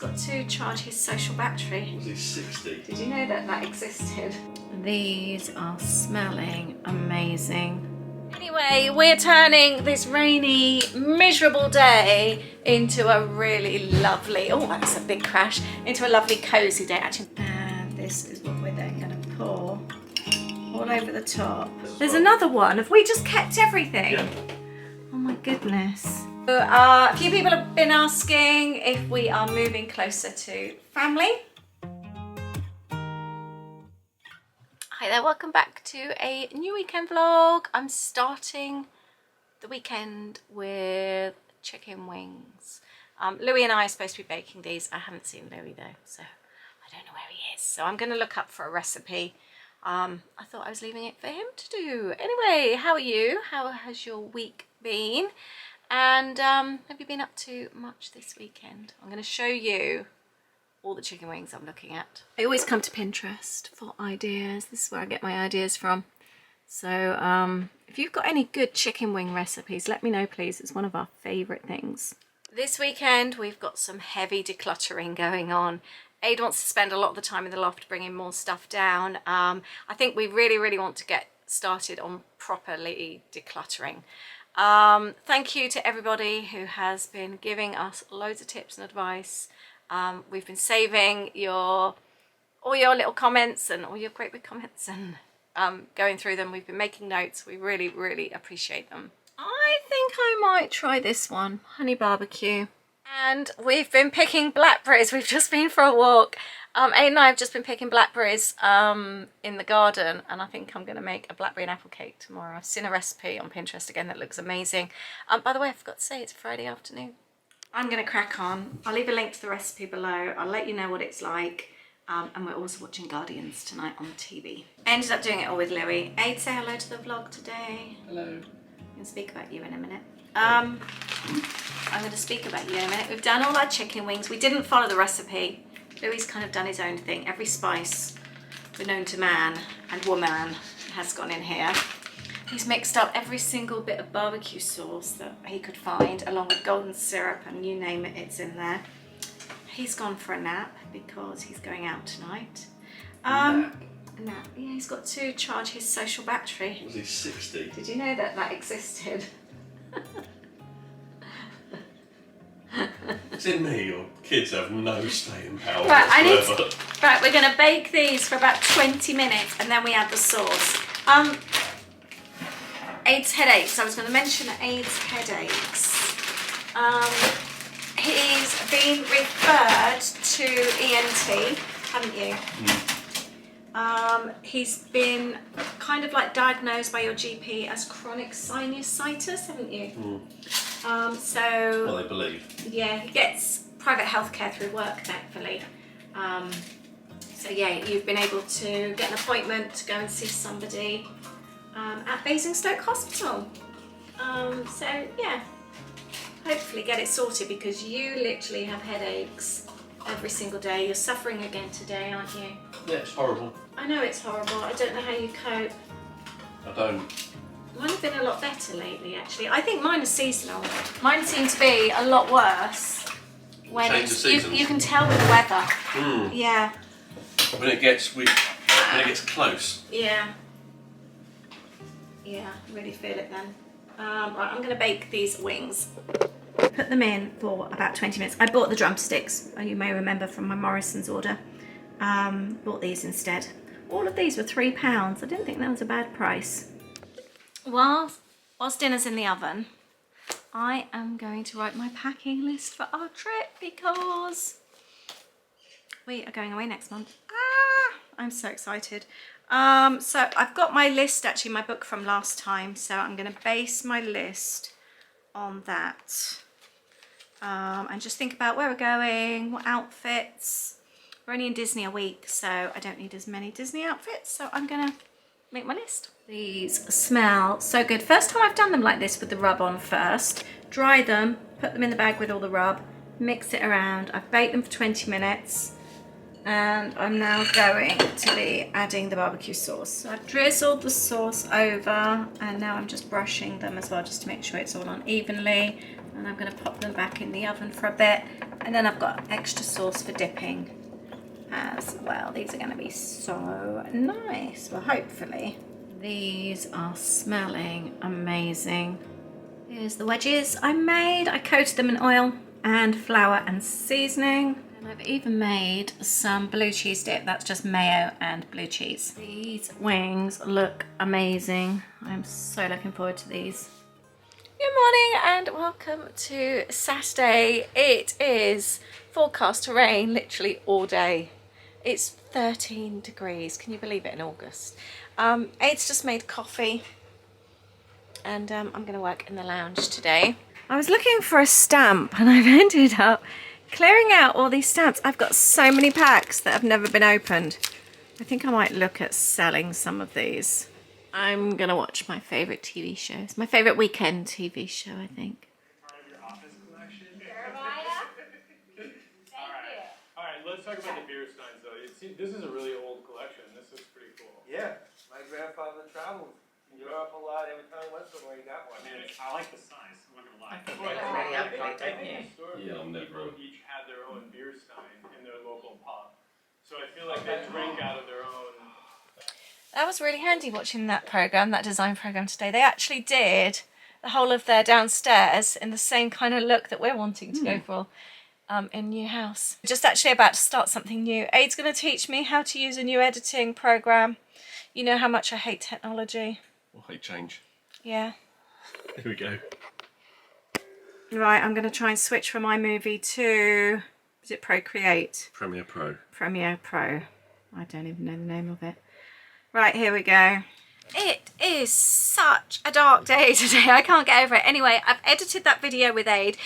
Got to charge his social battery. Was he 60? Did you know that that existed? These are smelling amazing. Anyway, we're turning this rainy, miserable day into a really lovely, oh that's a big crash, into a lovely cozy day actually. And this is what we're then going to pour all over the top. There's another one. Have we just kept everything? Yeah. Oh my goodness. So, a few people have been asking if we are moving closer to family. Hi there, welcome back to a new weekend vlog. I'm starting the weekend with chicken wings. Louis and I are supposed to be baking these. I haven't seen Louis though, so I don't know where he is. So I'm going to look up for a recipe. I thought I was leaving it for him to do. Anyway, how are you? How has your week been? And have you been up to much this weekend? I'm going to show you all the chicken wings I'm looking at. I always come to Pinterest for ideas. This is where I get my ideas from. So if you've got any good chicken wing recipes, let me know please. It's one of our favourite things. This weekend we've got some heavy decluttering going on. Aid wants to spend a lot of the time in the loft bringing more stuff down. I think we really want to get started on properly decluttering. Thank you to everybody who has been giving us loads of tips and advice. We've been saving all your little comments and all your great big comments and going through them. We've been making notes. We really appreciate them. I think I might try this one, honey barbecue. And we've been picking blackberries. We've just been for a walk. Aid and I have just been picking blackberries in the garden, and I think I'm going to make a blackberry and apple cake tomorrow. I've seen a recipe on Pinterest again that looks amazing. By the way, I forgot to say it's Friday afternoon. I'm going to crack on. I'll leave a link to the recipe below. I'll let you know what it's like. And we're also watching Guardians tonight on the TV. I ended up doing it all with Louis. Aid, say hello to the vlog today. Hello. I'm going to speak about you in a minute. I'm going to speak about you in a minute. We've done all our chicken wings. We didn't follow the recipe. Louis kind of done his own thing. Every spice known to man and woman has gone in here. He's mixed up every single bit of barbecue sauce that he could find, along with golden syrup and you name it, it's in there. He's gone for a nap because he's going out tonight. Nap? A nap. Yeah, he's got to charge his social battery. Was he 60? Did you know that that existed? Is it me or kids have no staying power Right, right, we're going to bake these for about 20 minutes and then we add the sauce. Aid's headaches. I was going to mention Aid's headaches. He's been referred to ENT, haven't you? He's been kind of like diagnosed by your GP as chronic sinusitis, haven't you? So Well, they believe. yeah, he gets private healthcare through work, thankfully. So yeah, you've been able to get an appointment to go and see somebody at Basingstoke Hospital. So yeah, hopefully get it sorted because you literally have headaches every single day. You're suffering again today, aren't you? Yeah, it's horrible. I know it's horrible. I don't know how you cope. I don't. Mine have been a lot better lately, actually. I think mine are seasonal. Mine seem to be a lot worse when Change of it's, seasons. you can tell with the weather. Yeah. When it gets close. Yeah. Yeah, really feel it then. Right, I'm going to bake these wings. Put them in for about 20 minutes. I bought the drumsticks, you may remember from my Morrison's order. Bought these instead. All of these were £3. I didn't think that was a bad price. Whilst dinner's in the oven, I am going to write my packing list for our trip because we are going away next month. I'm so excited. So I've got my list, actually my book from last time, so I'm going to base my list on that and just think about where we're going, what outfits. We're only in Disney a week, so I don't need as many Disney outfits, so I'm going to make my list. These smell so good. First time I've done them like this with the rub on first. Dry them, put them in the bag with all the rub, mix it around. I've baked them for 20 minutes and I'm now going to be adding the barbecue sauce. So I've drizzled the sauce over and now I'm just brushing them as well just to make sure it's all on evenly. And I'm going to pop them back in the oven for a bit And then I've got extra sauce for dipping as well. These are going to be so nice. Well, hopefully. These are smelling amazing. Here's the wedges I made. I coated them in oil and flour and seasoning. And I've even made some blue cheese dip. That's just mayo and blue cheese. These wings look amazing. I'm so looking forward to these. Good morning and welcome to Saturday. It is forecast to rain literally all day. It's 13 degrees. Can you believe it, in August? Aid's just made coffee and I'm going to work in the lounge today. I was looking for a stamp and I've ended up clearing out all these stamps. I've got so many packs that have never been opened. I think I might look at selling some of these. I'm going to watch my favourite TV shows. My favourite weekend TV show, I think. Alright, let's talk about the beer steins though. This is a really old collection. This is pretty cool. Yeah, my grandfather traveled in Europe a lot. Every time he went somewhere, he got one. I mean, I like the size. I'm not gonna lie. I think historically Yeah, I'm never- people each had their own beer stein in their local pub. So I feel like they drink out of their own. That was really handy watching that programme, that design programme today. They actually did the whole of their downstairs in the same kind of look that we're wanting to go for. In new house. Just actually about to start something new. Aid's going to teach me how to use a new editing program. You know how much I hate technology. I hate change. Yeah. Here we go. Right, I'm going to try and switch from iMovie to, is it Procreate? Premiere Pro. Premiere Pro. I don't even know the name of it. Right, here we go. It is such a dark day today. I can't get over it. Anyway, I've edited that video with Aid.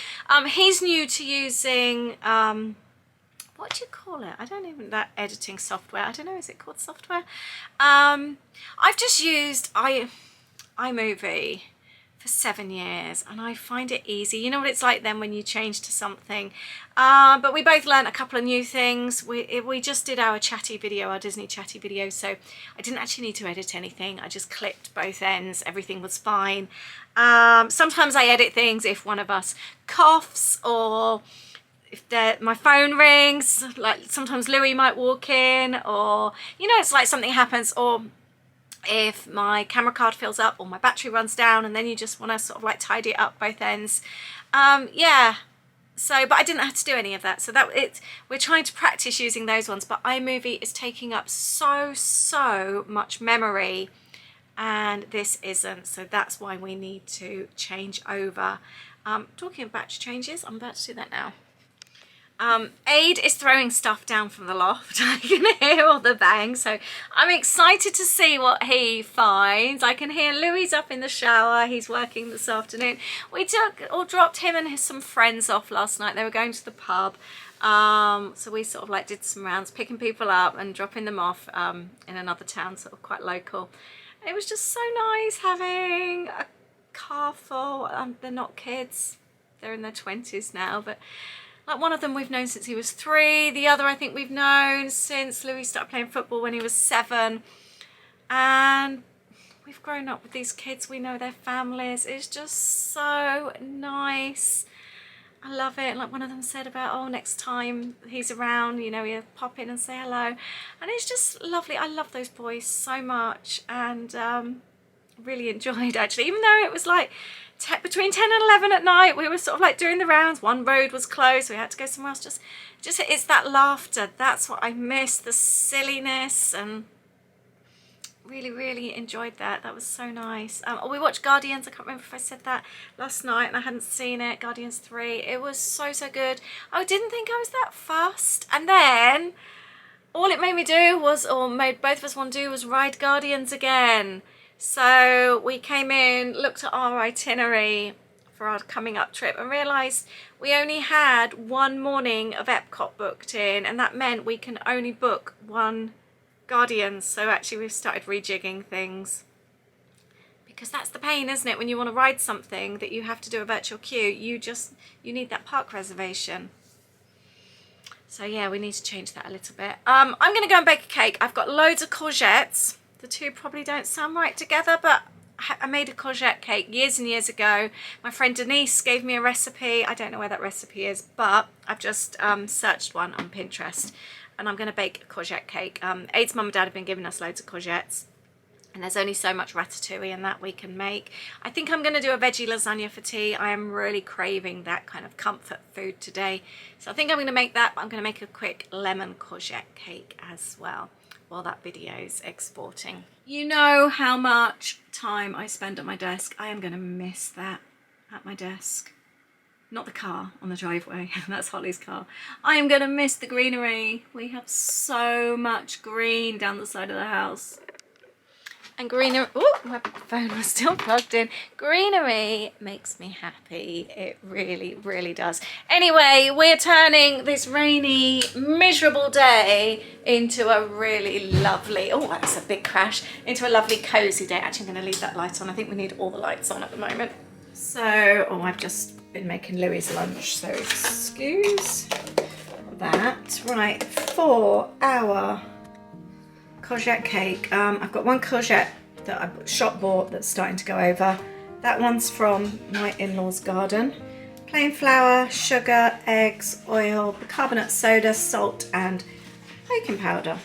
He's new to using, what do you call it? I don't even, that editing software. I don't know, is it called software? I've just used iMovie for 7 years and I find it easy. You know what it's like then when you change to something. But we both learned a couple of new things. We just did our chatty video, our Disney chatty video, so I didn't actually need to edit anything. I just clipped both ends. Everything was fine. Sometimes I edit things if one of us coughs or if my phone rings. Like sometimes Louis might walk in, or you know, it's like something happens, or if my camera card fills up or my battery runs down, and then you just want to sort of like tidy it up both ends. Yeah, so but I didn't have to do any of that, so we're trying to practice using those ones, but iMovie is taking up so much memory and this isn't, so that's why we need to change over. Talking of batch changes, I'm about to do that now. Aid is throwing stuff down from the loft. I can hear all the bang, so I'm excited to see what he finds. I can hear Louis up in the shower. He's working this afternoon. We dropped him and some friends off last night. They were going to the pub, so we sort of like did some rounds, picking people up and dropping them off in another town, sort of quite local. It was just so nice having a car full. They're not kids, they're in their 20s now, but like one of them we've known since he was 3. The other I think we've known since Louis started playing football when he was 7. And we've grown up with these kids. We know their families. It's just so nice. I love it. Like one of them said about, oh, next time he's around, you know, he'll pop in and say hello. And it's just lovely. I love those boys so much, and really enjoyed actually, even though it was like between 10 and 11 at night, we were sort of like doing the rounds. One road was closed, we had to go somewhere else. Just it's that laughter, that's what I miss, the silliness, and really enjoyed that. That was so nice. We watched Guardians, I can't remember if I said that last night and I hadn't seen it, Guardians 3. It was so good. I didn't think I was that fussed, and then all it made me do was, or made both of us want to do, was ride Guardians again. So we came in, looked at our itinerary for our coming up trip and realised we only had one morning of Epcot booked in, and that meant we can only book one Guardians. So actually we've started rejigging things, because that's the pain, isn't it, when you want to ride something that you have to do a virtual queue. You need that park reservation. So yeah, we need to change that a little bit. I'm going to go and bake a cake. I've got loads of courgettes. The two probably don't sound right together, but I made a courgette cake years and years ago. My friend Denise gave me a recipe. I don't know where that recipe is, but I've just searched one on Pinterest, and I'm going to bake a courgette cake. Aid's mum and dad have been giving us loads of courgettes, and there's only so much ratatouille in that we can make. I think I'm going to do a veggie lasagna for tea. I am really craving that kind of comfort food today. So I think I'm going to make that, but I'm going to make a quick lemon courgette cake as well while that video's exporting. You know how much time I spend at my desk. I am going to miss that at my desk. Not the car on the driveway, that's Holly's car. I am going to miss the greenery. We have so much green down the side of the house. And greenery, oh, my phone was still plugged in. Greenery makes me happy. It really, really does. Anyway, we're turning this rainy, miserable day into a really lovely, oh, that's a big crash, into a lovely cozy day. Actually, I'm going to leave that light on. I think we need all the lights on at the moment. So, oh, I've just been making Louis' lunch, so excuse that. Right, for our courgette cake, I've got one courgette that I shop bought that's starting to go over. That one's from my in-laws garden. Plain flour, sugar, eggs, oil, bicarbonate soda, salt and baking powder.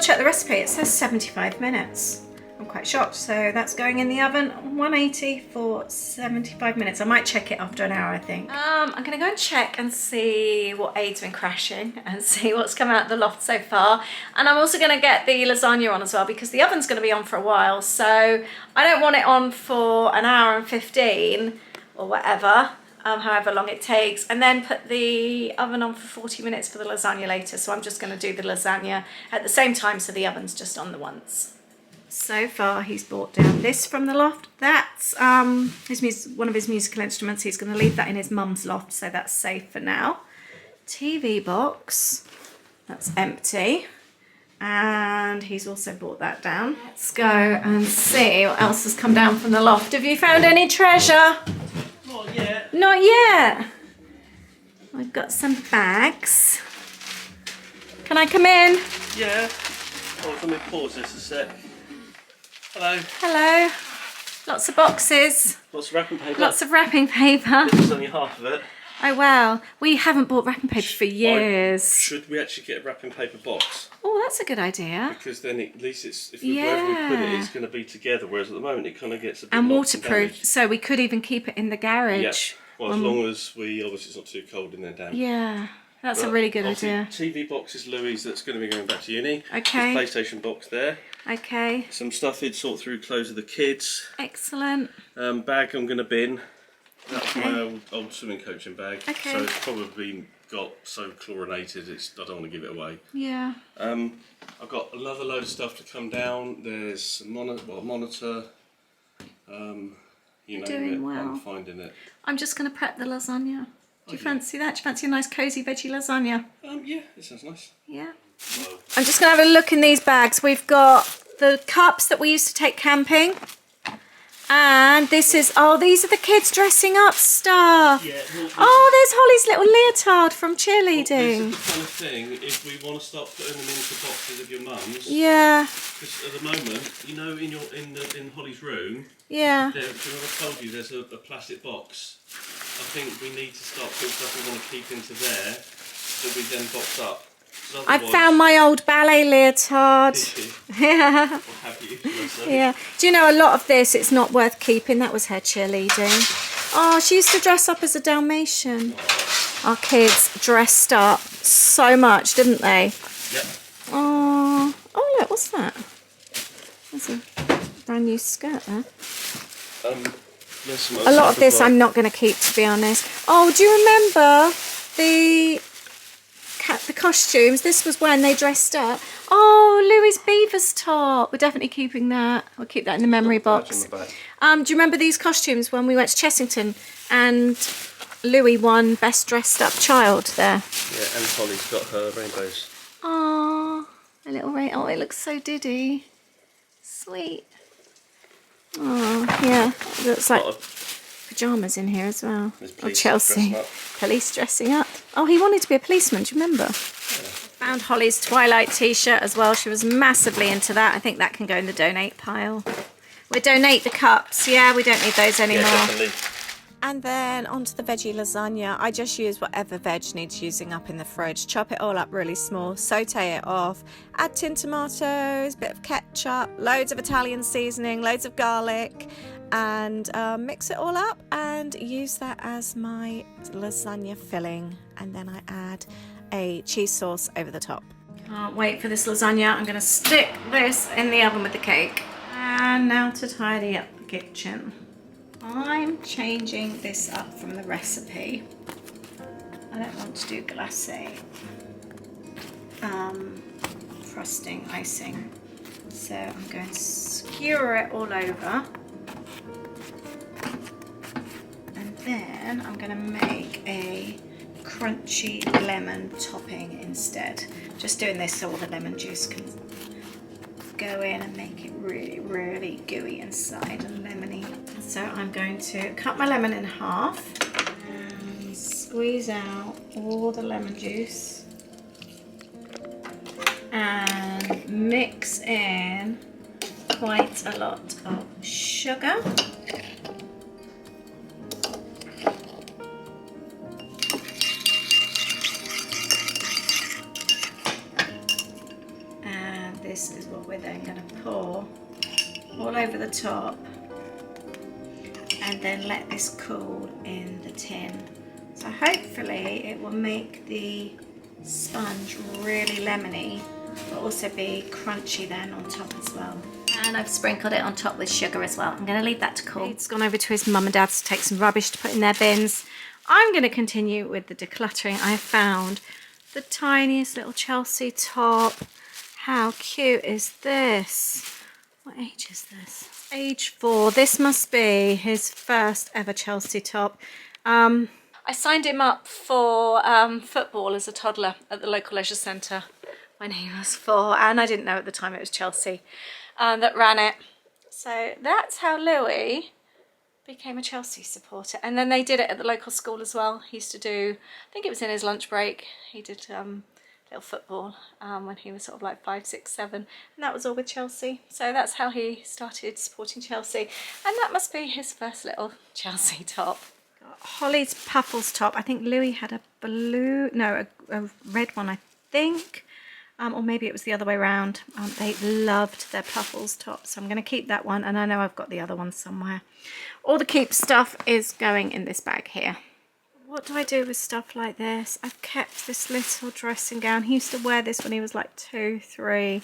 Check the recipe, it says 75 minutes. I'm quite shocked. So that's going in the oven 180 for 75 minutes. I might check it after an hour, I think. I'm gonna go and check and see what Aid's been crashing and see what's come out of the loft so far. And I'm also gonna get the lasagna on as well because the oven's gonna be on for a while. So I don't want it on for an hour and 15 or whatever. However long it takes, and then put the oven on for 40 minutes for the lasagna later. So I'm just going to do the lasagna at the same time, so the oven's just on the once. So far he's brought down this from the loft. That's one of his musical instruments. He's going to leave that in his mum's loft, so that's safe for now. TV box, that's empty. And he's also brought that down. Let's go and see what else has come down from the loft. Have you found any treasure? Not yet. Not yet. We've got some bags. Can I come in? Yeah. Oh, let me pause this a sec. Hello. Hello. Lots of boxes. Lots of wrapping paper. Lots of wrapping paper. This is only half of it. Oh wow. We haven't bought wrapping paper for years. Should we actually get a wrapping paper box? Oh, that's a good idea. Because then at least it's, wherever we put it, it's going to be together. Whereas at the moment it kind of gets a bit And locked waterproof, so we could even keep it in the garage. Yeah. Well, as long as obviously it's not too cold in there, damp. Yeah, that's a really good idea. TV box is Louis, that's going to be going back to uni. Okay. His PlayStation box there. Okay. Some stuff he'd sort through clothes of the kids. Excellent. Bag I'm going to bin. That's Okay. my old swimming coaching bag. Okay. So it's probably got so chlorinated, I don't want to give it away. Yeah. I've got another load of stuff to come down. There's a monitor. You know doing it. well. I'm finding it. I'm just going to prep the lasagna. Do you Okay. fancy that? Do you fancy a nice cosy veggie lasagna? Yeah, it sounds nice. Yeah. Well, I'm just going to have a look in these bags. We've got the cups that we used to take camping. And this is, oh, these are the kids dressing up stuff. yeah, well, Oh, there's Holly's little leotard from this cheerleading. is the kind of thing, if we want to start putting them into boxes of your mum's, Yeah, because at the moment, you know, in Holly's room, yeah. there, I told you there's a plastic box think we need to start putting stuff we want to keep into there that we then box up. I found my old ballet leotard. Yeah. Or have you? Yeah. Do you know, a lot of this, it's not worth keeping. That was her cheerleading. Oh, she used to dress up as a Dalmatian. Our kids dressed up so much, didn't they? Yep. Oh, oh look, what's that? There's a brand new skirt there. There's some A lot of this I'm not going to keep, to be honest. Oh, do you remember the costumes? This was when they dressed up. Oh, Louis Beaver's top. We're definitely keeping that. We'll keep that in the memory box. Do you remember these costumes when we went to Chessington and Louis won Best Dressed Up Child there? Yeah, and Holly's got her rainbows. Oh, a little rain. Oh, it looks so diddy. Sweet. Oh, yeah. It looks like pyjamas in here as well. Oh, Chelsea. Police dressing up. Oh, he wanted to be a policeman, do you remember? Yeah. Found Holly's Twilight t-shirt as well. She was massively into that. I think that can go in the donate pile. We donate the cups. Yeah, we don't need those anymore. Yeah, definitely. And then onto the veggie lasagna. I just use whatever veg needs using up in the fridge. Chop it all up really small, saute it off, add tin tomatoes, bit of ketchup, loads of Italian seasoning, loads of garlic, and mix it all up and use that as my lasagna filling. And then I add a cheese sauce over the top. Can't wait for this lasagna. I'm going to stick this in the oven with the cake. And now to tidy up the kitchen. I'm changing this up from the recipe. I don't want to do glacé, frosting, icing. So I'm going to skewer it all over. And then I'm going to make a crunchy lemon topping instead. Just doing this so all the lemon juice can go in and make it really, really gooey inside and lemony. So I'm going to cut my lemon in half and squeeze out all the lemon juice and mix in quite a lot of sugar. This is what we're then going to pour all over the top and then let this cool in the tin. So hopefully it will make the sponge really lemony but also be crunchy then on top as well. And I've sprinkled it on top with sugar as well. I'm going to leave that to cool. It's gone over to his mum and dad's to take some rubbish to put in their bins. I'm going to continue with the decluttering. I found the tiniest little Chelsea top. How cute is this? What age is this? Age 4. This must be his first ever Chelsea top. I signed him up for football as a toddler at the local leisure centre when he was 4, and I didn't know at the time it was Chelsea that ran it. So that's how Louis became a Chelsea supporter. And then they did it at the local school as well. He used to do, I think it was in his lunch break, he did little football when he was sort of like 5, 6, 7, and that was all with Chelsea. So that's how he started supporting Chelsea, and that must be his first little Chelsea top. Holly's Puffles top. I think Louis had a blue, no, a red one, I think, or maybe it was the other way around. They loved their Puffles top, so I'm going to keep that one, and I know I've got the other one somewhere. All the keep stuff is going in this bag here. What do I do with stuff like this? I've kept this little dressing gown. He used to wear this when he was like 2, 3.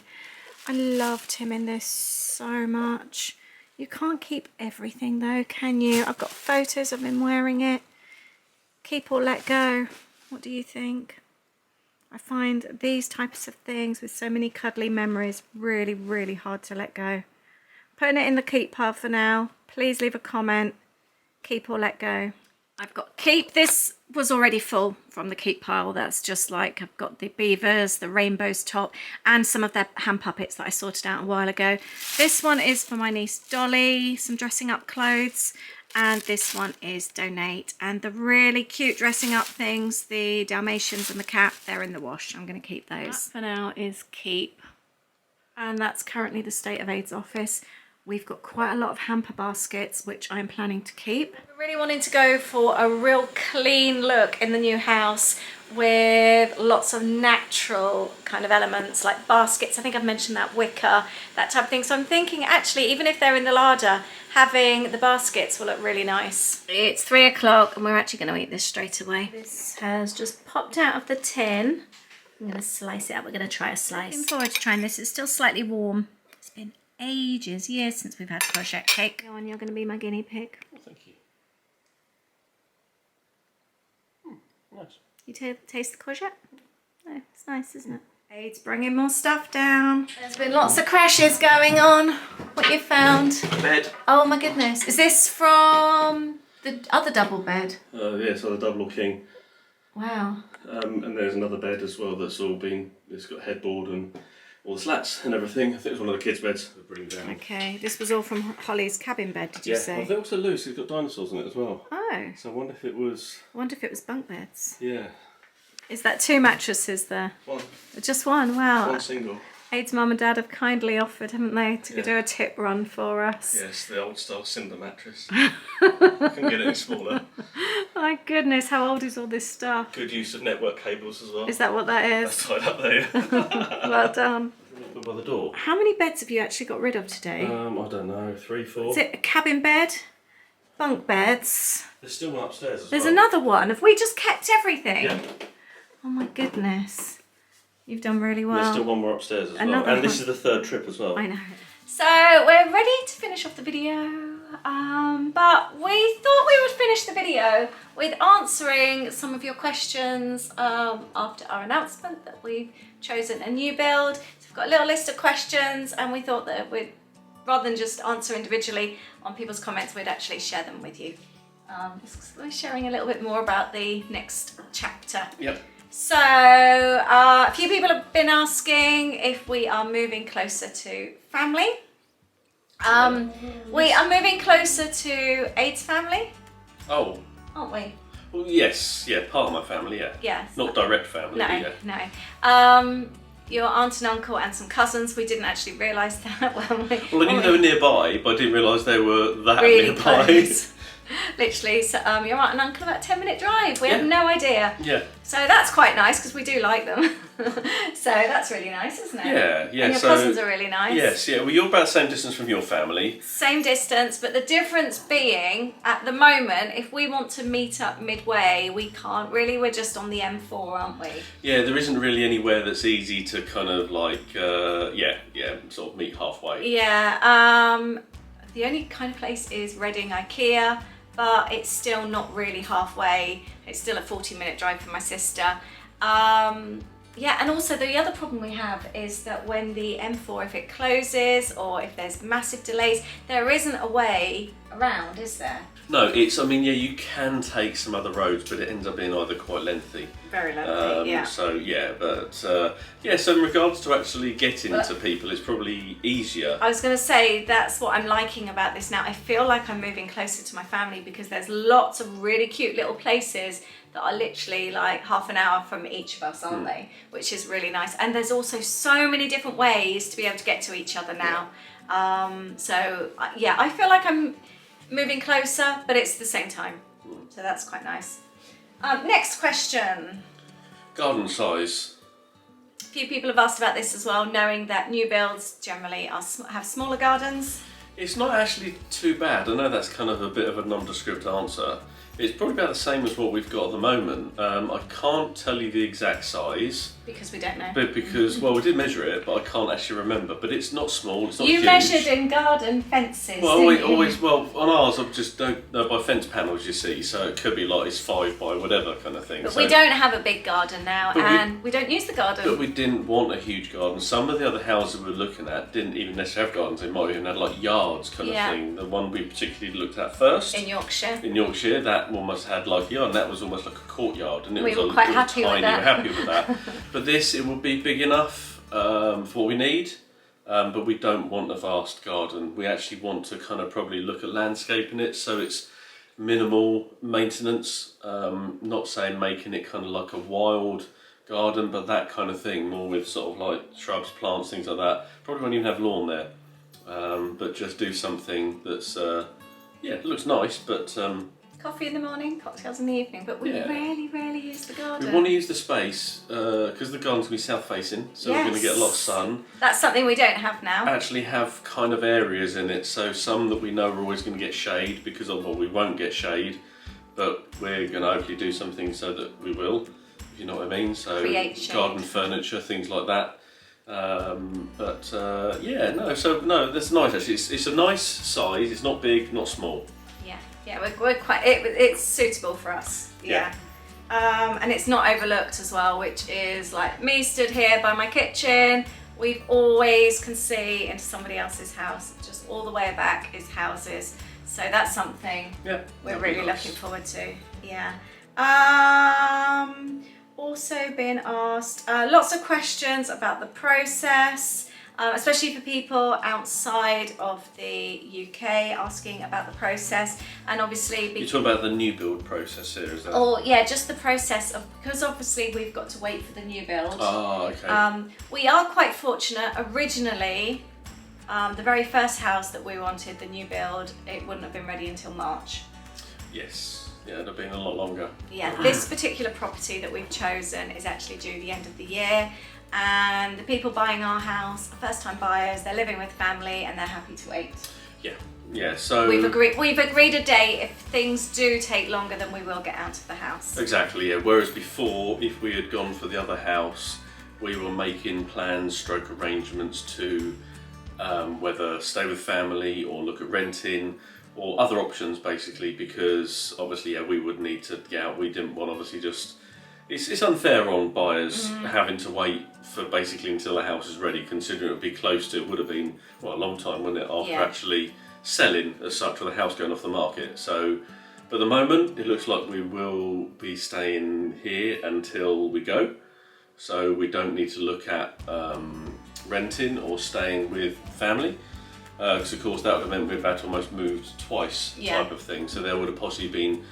I loved him in this so much. You can't keep everything though, can you? I've got photos of him wearing it. Keep or let go. What do you think? I find these types of things with so many cuddly memories really, really hard to let go. Putting it in the keep pile for now. Please leave a comment. Keep or let go. I've got keep. This was already full from the keep pile. That's just like I've got the beavers, the rainbows top, and some of their hand puppets that I sorted out a while ago. This one is for my niece Dolly, some dressing up clothes, and this one is donate. And the really cute dressing up things, the Dalmatians and the cat, they're in the wash. I'm going to keep those. That for now is keep. And that's currently the State of AIDS office. We've got quite a lot of hamper baskets, which I'm planning to keep. We're really wanting to go for a real clean look in the new house with lots of natural kind of elements like baskets. I think I've mentioned that, wicker, that type of thing. So I'm thinking actually, even if they're in the larder, having the baskets will look really nice. It's 3 o'clock and we're actually going to eat this straight away. This has just popped out of the tin. I'm going to slice it up. We're going to try a slice. Looking forward to trying this. It's still slightly warm. It's been ages, years since we've had courgette cake. Go on, you're going to be my guinea pig. Oh, thank you. Nice. You taste the courgette? No, it's nice, isn't it? Aid's bringing more stuff down. There's been lots of crashes going on. What you found? Bed. Oh my goodness. Is this from the other double bed? Yeah, so the double or king. Wow. And there's another bed as well that's all been, it's got headboard and all the slats and everything. I think it's one of the kids' beds that bring down. Okay, this was all from Holly's cabin bed, did you Yeah, say? well, they're also loose, it's got dinosaurs in it as well. Oh, So I wonder if it was, I wonder if it was bunk beds. yeah, Is that 2 mattresses there? one Just one, wow. single. Aid's mum and dad have kindly offered, haven't they, to Yeah. do a tip run for us. Yes, the old style cinder mattress. Couldn't get any smaller. My goodness, how old is all this stuff? Good use of network cables as well. Is that what that That's is? tied up there. Well done. By the door. How many beds have you actually got rid of today? I don't know, 3, 4. Is it a cabin bed? Bunk beds? There's still one upstairs as There's well. another one. Have we just kept everything? Yeah. Oh my goodness. You've done really There's well. still one more upstairs as Another well. And this one. is the 3rd trip as well. I know. So we're ready to finish off the video. But we thought we would finish the video with answering some of your questions after our announcement that we've chosen a new build. So we've got a little list of questions and we thought that we'd, rather than just answer individually on people's comments, we'd actually share them with you. We're sharing a little bit more about the next chapter. Yep. So, a few people have been asking if we are moving closer to family. We are moving closer to Aid's family, Oh, aren't we? well, yes, yeah, part of my family, yeah. Yes. Not direct family, No, but yeah. no. Your aunt and uncle and some cousins. We didn't actually realise that when we. Well, I knew they were nearby, but I didn't realise they were that really nearby. close. Literally, so your aunt and uncle about a 10-minute drive. We had no idea. Yeah. So that's quite nice because we do like them. So that's really nice, isn't it? Yeah, yeah. And your cousins are really nice. Yes, yeah. Well, you're about the same distance from your family. Same distance, but the difference being, at the moment, if we want to meet up midway, we can't really. We're just on the M4, aren't we? Yeah, there isn't really anywhere that's easy to kind of like, sort of meet halfway. Yeah. The only kind of place is Reading IKEA, but it's still not really halfway. It's still a 40-minute drive for my sister. Yeah, and also the other problem we have is that when the M4, if it closes or if there's massive delays, there isn't a way around, is there? No, I mean, yeah, you can take some other roads, but it ends up being either quite lengthy. Very lengthy, yeah. So, yeah, but, so in regards to actually getting to people, it's probably easier. I was going to say, that's what I'm liking about this now. I feel like I'm moving closer to my family because there's lots of really cute little places that are literally like half an hour from each of us, aren't they? Which is really nice. And there's also so many different ways to be able to get to each other now. Yeah, I feel like I'm moving closer, but it's the same time. So that's quite nice. Next question. Garden size. A few people have asked about this as well, knowing that new builds generally have smaller gardens. It's not actually too bad. I know that's kind of a bit of a nondescript answer. It's probably about the same as what we've got at the moment. I can't tell you the exact size. Because we don't know. But because, well, we did measure it, but I can't actually remember. But it's not small, it's not You huge. measured in garden fences, Well, didn't you? always, well, on ours, I just don't know by fence panels, you see, so it could be like it's 5 by whatever kind of thing. But so, we don't have a big garden now, and we don't use the garden. But we didn't want a huge garden. Some of the other houses we were looking at didn't even necessarily have gardens. They might even had like yards kind of thing. The one we particularly looked at first. In Yorkshire. In Yorkshire, that almost had like a yard, and that was almost like a courtyard. And it We was were quite it was happy with tiny. that. We were happy with that. But this, it will be big enough for what we need. But we don't want a vast garden. We actually want to kind of probably look at landscaping it so it's minimal maintenance. Not saying making it kind of like a wild garden, but that kind of thing, more with sort of like shrubs, plants, things like that. Probably won't even have lawn there. but just do something that's yeah, it looks nice, but Coffee in the morning, cocktails in the evening, but we Yeah. rarely use the garden. we want to use the space because the garden's going to be south facing, so we're going to get a lot of sun. That's something we don't have now. Actually have kind of areas in it, so some that we know are always going to get shade because of, well, we won't get shade, but we're going to hopefully do something so that we will, if you know what I mean. So Create shade. garden furniture, things like that. Yeah, no, that's nice actually. It's a nice size. It's not big, not small. Yeah, we're quite. It's suitable for us. Yeah. And it's not overlooked as well, which is like me stood here by my kitchen. We always can see into somebody else's house. Just all the way back is houses. So that's something we're really looking forward to. Yeah. Also been asked lots of questions about the process, especially for people outside of the UK asking about the process, and obviously You're talking about the new build process here, is that? Oh yeah, just the process of, because obviously we've got to wait for the new build. Oh, okay. We are quite fortunate. Originally, the very first house that we wanted, the new build, it wouldn't have been ready until March. Yes. Yeah, it'd have been a lot longer. Yeah, this particular property that we've chosen is actually due the end of the year, and the people buying our house are first-time buyers. They're living with family, and they're happy to wait. Yeah. So We've agreed a date. If things do take longer, then we will get out of the house. Exactly. Yeah. Whereas before, if we had gone for the other house, we were making plans, stroke arrangements to whether stay with family or look at renting, or other options basically, because obviously we would need to get out. We didn't want obviously just, it's unfair on buyers having to wait for basically until the house is ready, considering it would be close to, it would have been, well, a long time, wouldn't it, after actually selling as such, with the house going off the market. So but at the moment it looks like we will be staying here until we go, so we don't need to look at renting or staying with family. Because of course that would have meant we've had to almost move twice type of thing, so there would have possibly been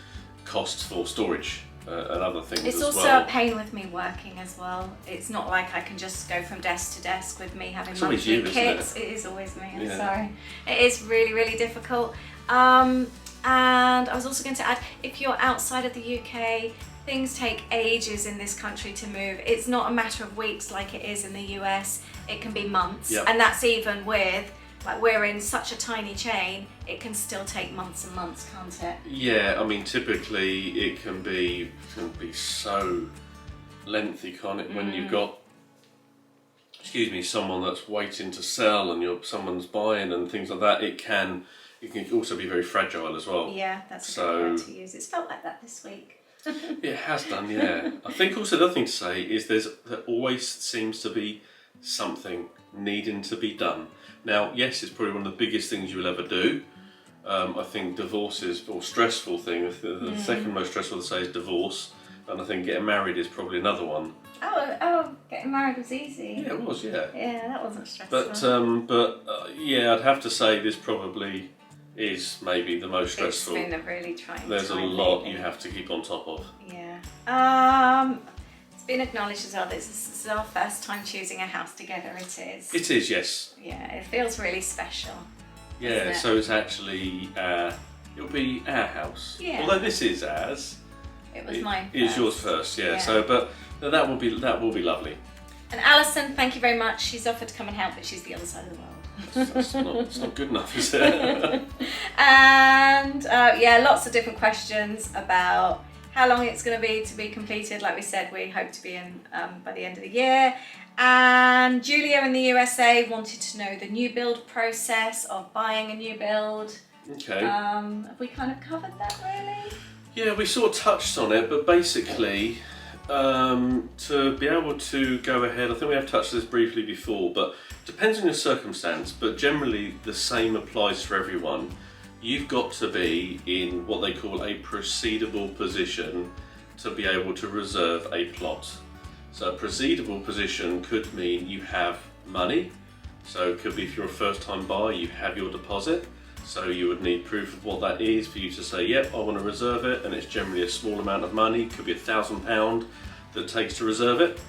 costs for storage and other things it's as also well. a pain with me working as well. It's not like I can just go from desk to desk with me having It's always monthly you, isn't kits. It is always me, I'm Yeah. sorry. It is really difficult. And I was also going to add, if you're outside of the UK, things take ages in this country to move. It's not a matter of weeks like it is in the US. It can be months, and that's even with, like, we're in such a tiny chain, it can still take months and months, can't it? Yeah, I mean typically it can be so lengthy, can't it? When you've got, someone that's waiting to sell and someone's buying and things like that, it can also be very fragile as well. Yeah, that's a good word to use. It's felt like that this week. It has done, yeah. I think also the other thing to say is there always seems to be something needing to be done. Now, yes, it's probably one of the biggest things you will ever do. I think divorce is a stressful thing. The second most stressful to say is divorce, and I think getting married is probably another one. Oh, getting married was easy. Yeah, it was, yeah. Yeah, that wasn't stressful. But yeah, I'd have to say this probably is maybe the most stressful. It's been a really trying There's a time lot lately. you have to keep on top of. Yeah. It's been acknowledged as well that this is our first time choosing a house together. It is. It is, yes. Yeah, it feels really special. Yeah, Isn't it? so it's actually, it'll be our house. Yeah. Although this is ours. It was mine It is first. yours first, yeah. Yeah. So, but that will be lovely. And Alison, thank you very much. She's offered to come and help, but she's the other side of the world. It's not good enough, is it? And yeah, lots of different questions about how long it's going to be completed. Like we said, we hope to be in by the end of the year. And Julia in the USA wanted to know the new build process of buying a new build. Okay. Have we kind of covered that really? Yeah, we sort of touched on it, but basically, to be able to go ahead, I think we have touched this briefly before, but depends on your circumstance, but generally the same applies for everyone. You've got to be in what they call a proceedable position to be able to reserve a plot. So a proceedable position could mean you have money. So it could be if you're a first time buyer, you have your deposit. So you would need proof of what that is for you to say, yep, I want to reserve it. And it's generally a small amount of money, could be £1,000 that it takes to reserve it.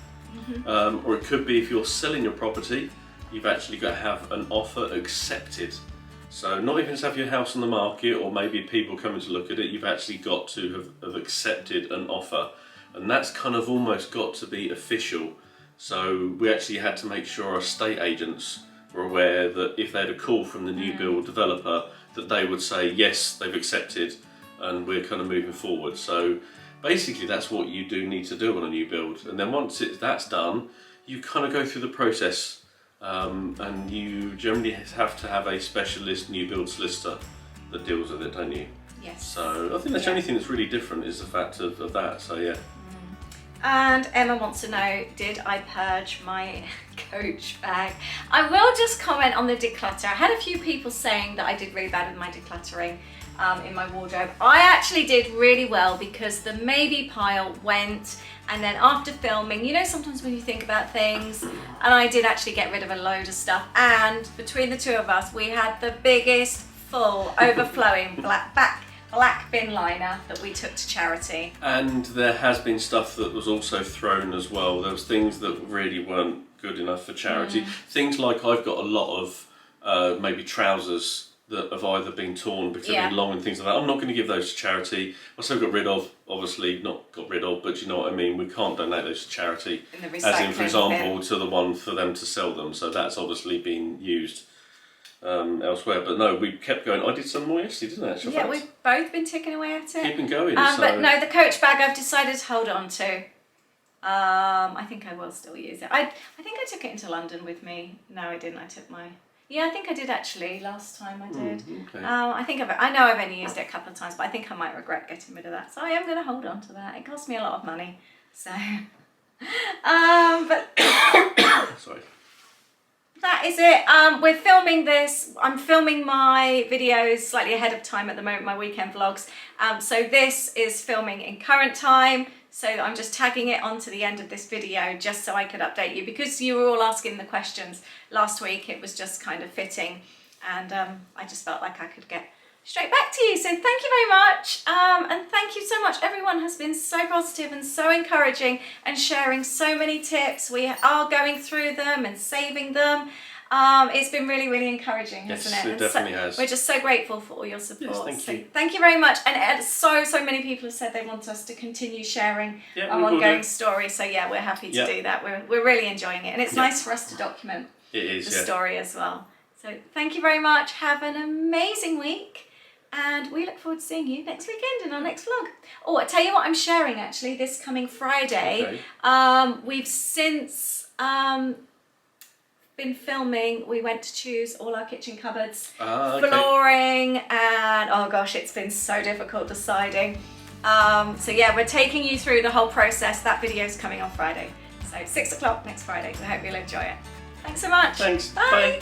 Or it could be if you're selling your property, you've actually got to have an offer accepted. So not even to have your house on the market or maybe people coming to look at it, you've actually got to have accepted an offer. And that's kind of almost got to be official. So we actually had to make sure our estate agents were aware that if they had a call from the new build developer, that they would say, yes, they've accepted and we're kind of moving forward. So basically that's what you do need to do on a new build. And then once that's done, you kind of go through the process. And you generally have to have a specialist new build solicitor that deals with it, don't you? Yes. So I think that's the only thing that's really different is the fact of that, so yeah. And Emma wants to know, did I purge my Coach bag? I will just comment on the declutter. I had a few people saying that I did really bad with my decluttering in my wardrobe. I actually did really well because the maybe pile went, and then after filming, you know, sometimes when you think about things, and I did actually get rid of a load of stuff, and between the two of us, we had the biggest, full, overflowing black bin liner that we took to charity. And there has been stuff that was also thrown as well. There was things that really weren't good enough for charity. Things like I've got a lot of maybe trousers that have either been torn because they've been long and things like that. I'm not going to give those to charity. I still got rid of, obviously not got rid of, but you know what I mean, we can't donate those to charity. In the as in, for example, bin. to the one for them to sell them. So that's obviously been used elsewhere. But no, we kept going. I did some more yesterday, didn't I? Actually, Yeah, we've both been ticking away at it. Keeping going. But no, the Coach bag I've decided to hold on to. I think I will still use it. I think I took it into London with me. No, I didn't. I took my... Yeah, I think I did actually. Last time I did. Okay. I know I've only used it a couple of times, but I think I might regret getting rid of that. So I am going to hold on to that. It cost me a lot of money. So, but Sorry. that is it. We're filming this. I'm filming my videos slightly ahead of time at the moment, my weekend vlogs. So this is filming in current time. So I'm just tagging it onto the end of this video just so I could update you, because you were all asking the questions last week. It was just kind of fitting, and I just felt like I could get straight back to you. So thank you very much, and thank you so much. Everyone has been so positive and so encouraging and sharing so many tips. We are going through them and saving them. It's been really, really encouraging, hasn't it? Yes, it definitely has. We're just so grateful for all your support. Yes, thank you. Thank you very much. And so many people have said they want us to continue sharing our ongoing story. So yeah, we're happy to do that. We're really enjoying it, and it's nice for us to document the story as well. So thank you very much. Have an amazing week, and we look forward to seeing you next weekend in our next vlog. Oh, I tell you what I'm sharing actually this coming Friday. Okay. We've since been filming. We went to choose all our kitchen cupboards, flooring, and oh gosh, it's been so difficult deciding. So yeah, we're taking you through the whole process. That video is coming on Friday. So 6 o'clock next Friday. So I hope you'll enjoy it. Thanks so much. Thanks. Bye. Bye.